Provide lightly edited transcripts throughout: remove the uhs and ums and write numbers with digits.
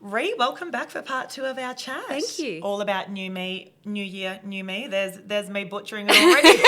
Rhi, welcome back for part 2 of our chat. Thank you. All about new me, new year, new me. There's me butchering it already.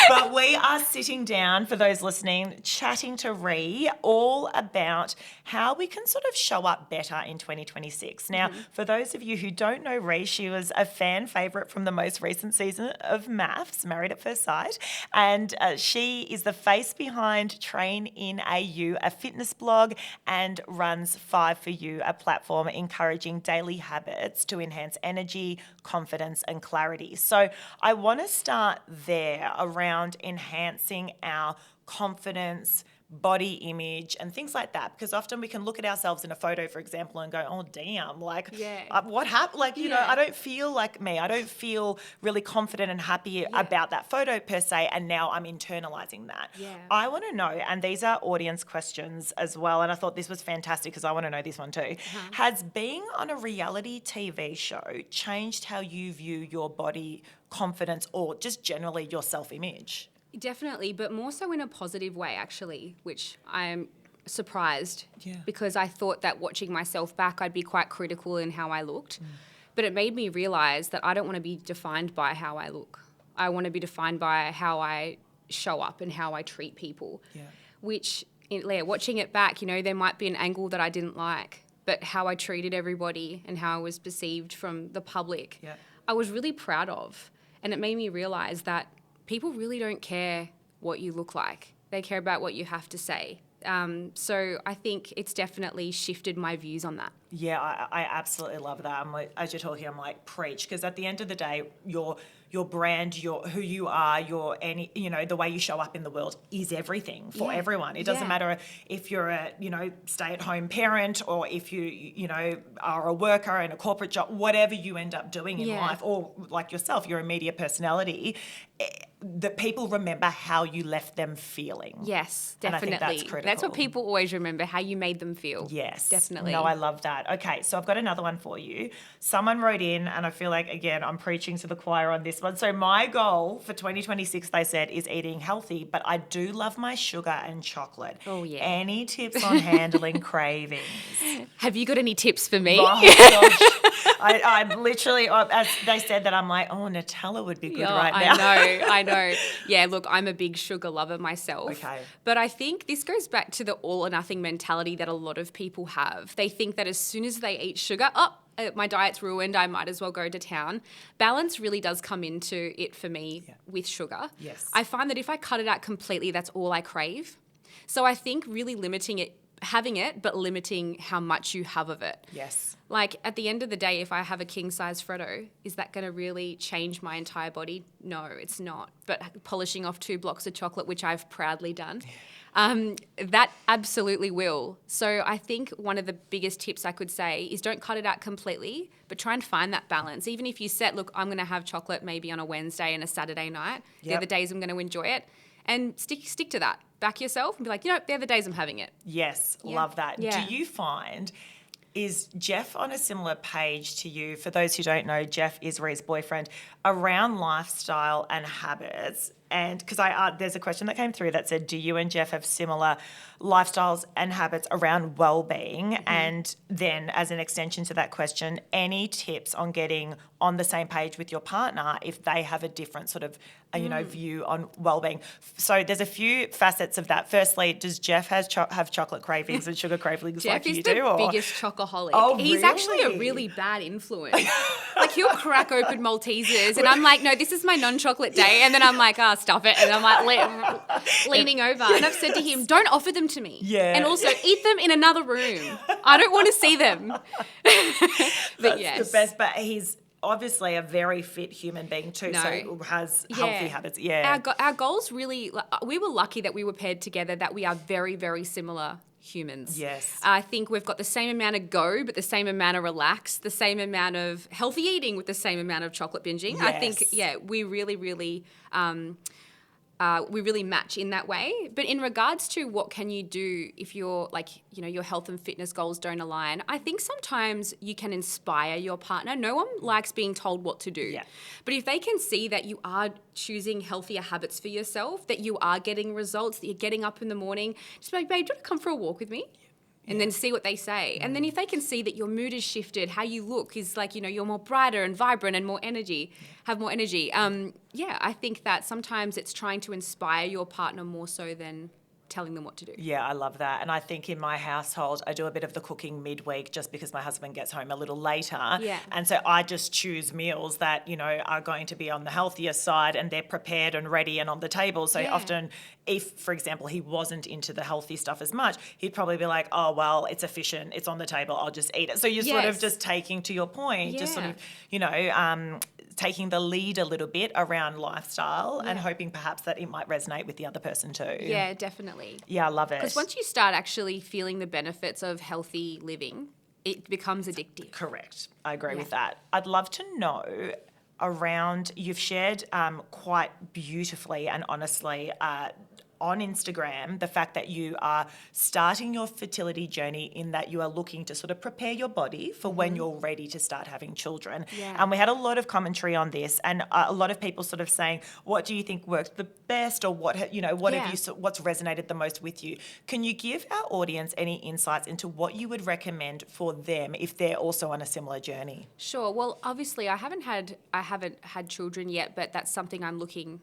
But we are sitting down, for those listening, chatting to Rhi all about how we can sort of show up better in 2026. Now, for those of you who don't know Rhi, she was a fan favourite from the most recent season of Maths, Married at First Sight, and she is the face behind Train in AU, a fitness blog, and runs 5 for You, a platform encouraging daily habits to enhance energy, confidence, and clarity. So I want to start there around enhancing our confidence, body image, and things like that, because often we can look at ourselves in a photo, for example, and go, oh damn, like what happened? Like, you know, I don't feel like me. I don't feel really confident and happy about that photo per se, and now I'm internalizing that. I want to know, and these are audience questions as well, and I thought this was fantastic because I want to know this one too. Has being on a reality TV show changed how you view your body, confidence, or just generally your self-image? Definitely, but more so in a positive way, actually, which I'm surprised because I thought that watching myself back, I'd be quite critical in how I looked. But it made me realise that I don't want to be defined by how I look. I want to be defined by how I show up and how I treat people, which, watching it back, you know, there might be an angle that I didn't like, but how I treated everybody and how I was perceived from the public, I was really proud of. And it made me realise that people really don't care what you look like. They care about what you have to say. So I think it's definitely shifted my views on that. Yeah, I absolutely love that. I'm like, as you're talking, I'm like, preach, because at the end of the day, your brand, who you are, the way you show up in the world is everything for everyone. It doesn't matter if you're a, stay-at-home parent, or if you are a worker in a corporate job, whatever you end up doing in life, or like yourself, you're a media personality, that people remember how you left them feeling. Yes, definitely. And I think that's critical. That's what people always remember, how you made them feel. Yes. Definitely. No, I love that. Okay, so I've got another one for you. Someone wrote in, and I feel like, again, I'm preaching to the choir on this one. So my goal for 2026, they said, is eating healthy, but I do love my sugar and chocolate. Oh, yeah. Any tips on handling cravings? Have you got any tips for me? Oh, gosh. I literally, as they said that, I'm like, oh, Nutella would be good right now. I know. Yeah, look, I'm a big sugar lover myself. Okay. But I think this goes back to the all or nothing mentality that a lot of people have. They think that as soon as they eat sugar, my diet's ruined, I might as well go to town. Balance really does come into it for me with sugar. Yes. I find that if I cut it out completely, that's all I crave. So I think really limiting it, having it, but limiting how much you have of it. Yes. Like, at the end of the day, if I have a king-size Freddo, is that going to really change my entire body? No, it's not. But polishing off 2 blocks of chocolate, which I've proudly done, that absolutely will. So I think one of the biggest tips I could say is don't cut it out completely, but try and find that balance. Even if you set, look, I'm going to have chocolate maybe on a Wednesday and a Saturday night. The other days I'm going to enjoy it. And stick to that. Back yourself and be like, the other days I'm having it. Yes, love that. Yeah. Do you find... Is Jeff on a similar page to you? For those who don't know, Jeff is Rhi's boyfriend, around lifestyle and habits. And because there's a question that came through that said, do you and Jeff have similar lifestyles and habits around well-being? And then as an extension to that question, any tips on getting on the same page with your partner if they have a different sort of, view on well-being? So there's a few facets of that. Firstly, does Jeff have chocolate cravings and sugar cravings like you do? Jeff is the biggest chocoholic. Oh, He's actually a really bad influence. Like, he'll crack open Maltesers and I'm like, no, this is my non-chocolate day. And then I'm like, stuff it. And I'm like leaning over. And I've said to him, don't offer them to me. Yeah. And also eat them in another room. I don't want to see them. But That's the best. But he's obviously a very fit human being too, so has healthy habits. Yeah. Our goals really, we were lucky that we were paired together, that we are very, very similar humans. Yes. I think we've got the same amount of go, but the same amount of relax, the same amount of healthy eating with the same amount of chocolate binging. Yes. I think, we really, really we really match in that way. But in regards to what can you do if your your health and fitness goals don't align, I think sometimes you can inspire your partner. No one likes being told what to do. Yeah. But if they can see that you are choosing healthier habits for yourself, that you are getting results, that you're getting up in the morning, just be like, babe, do you want to come for a walk with me? and then see what they say. And then if they can see that your mood has shifted, how you look is like, you're more brighter and vibrant and more energy, have more energy. I think that sometimes it's trying to inspire your partner more so than telling them what to do. Yeah, I love that. And I think in my household, I do a bit of the cooking midweek just because my husband gets home a little later. Yeah. And so I just choose meals that, are going to be on the healthier side and they're prepared and ready and on the table. So often if, for example, he wasn't into the healthy stuff as much, he'd probably be like, oh, well, it's efficient. It's on the table. I'll just eat it. So you're sort of just taking, to your point, just sort of, taking the lead a little bit around lifestyle and hoping perhaps that it might resonate with the other person too. Yeah, definitely. Yeah, I love it. Because once you start actually feeling the benefits of healthy living, it becomes addictive. Correct. I agree with that. I'd love to know around, you've shared quite beautifully and honestly on Instagram, the fact that you are starting your fertility journey in that you are looking to sort of prepare your body for when you're ready to start having children. Yeah. And we had a lot of commentary on this and a lot of people sort of saying, what do you think works the best or what have you, what's resonated the most with you? Can you give our audience any insights into what you would recommend for them if they're also on a similar journey? Sure. Well, obviously I haven't had children yet, but that's something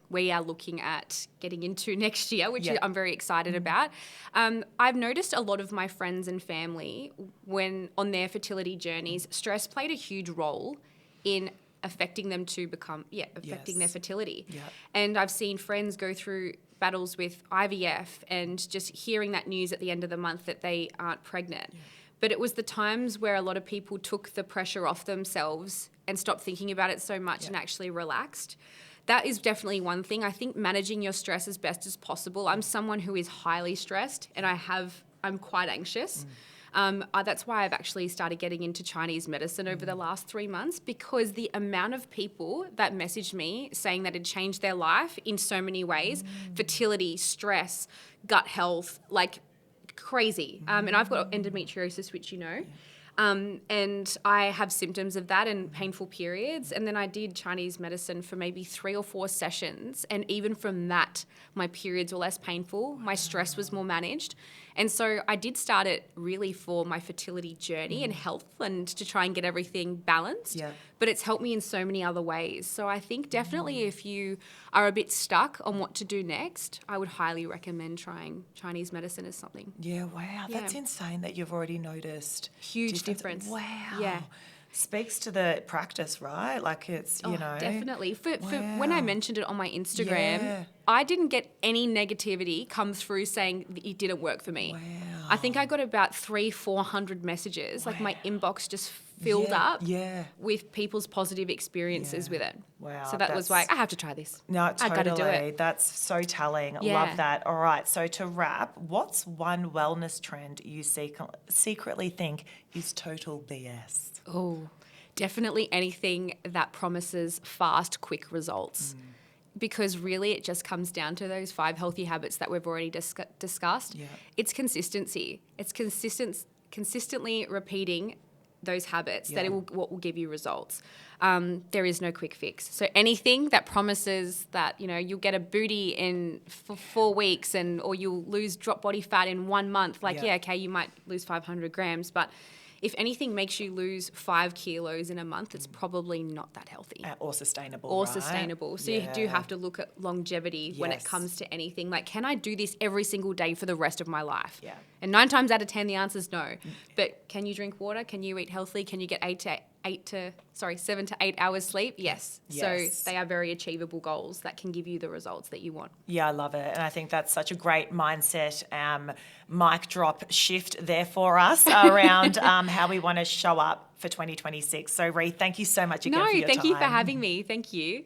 we are looking at getting into next year, which I'm very excited about. I've noticed a lot of my friends and family, when on their fertility journeys, stress played a huge role in affecting them to become, affecting their fertility. Yep. And I've seen friends go through battles with IVF and just hearing that news at the end of the month that they aren't pregnant. Yeah. But it was the times where a lot of people took the pressure off themselves and stopped thinking about it so much and actually relaxed. That is definitely one thing. I think managing your stress as best as possible. I'm someone who is highly stressed and I'm quite anxious. That's why I've actually started getting into Chinese medicine over the last 3 months, because the amount of people that messaged me saying that it changed their life in so many ways, fertility, stress, gut health, like crazy. And I've got endometriosis, which and I have symptoms of that and painful periods. And then I did Chinese medicine for maybe 3 or 4 sessions. And even from that, my periods were less painful. My stress was more managed. And so I did start it really for my fertility journey and health and to try and get everything balanced. Yeah. But it's helped me in so many other ways. So I think definitely if you are a bit stuck on what to do next, I would highly recommend trying Chinese medicine as something. Yeah, wow. That's insane that you've already noticed. Huge difference. Wow. Yeah. Speaks to the practice, right? Like it's, Definitely. For when I mentioned it on my Instagram, I didn't get any negativity come through saying that it didn't work for me. Wow. I think I got about 300-400 messages. Like my inbox just filled up with people's positive experiences with it. Wow. So that was like, I have to try this. No, totally. I've got to do it. That's so telling. Yeah. Love that. All right. So to wrap, what's one wellness trend you secretly think is total BS? Oh, definitely anything that promises fast, quick results. Because really it just comes down to those 5 healthy habits that we've already discussed. Yeah. It's consistency. It's consistently repeating those habits that what will give you results. There is no quick fix. So anything that promises that, you'll get a booty in for 4 weeks or you'll drop body fat in 1 month, you might lose 500 grams, but if anything makes you lose 5 kilos in a month, it's probably not that healthy. Or sustainable, sustainable. So you do have to look at longevity when it comes to anything. Like, can I do this every single day for the rest of my life? Yeah. And 9 times out of 10, the answer is no. But can you drink water? Can you eat healthily? Can you get 7 to 8 hours sleep? Yes. So they are very achievable goals that can give you the results that you want. Yeah, I love it. And I think that's such a great mindset, mic drop shift there for us around how we want to show up for 2026. So, Rhi, thank you so much again for your time. No, thank you for having me. Thank you.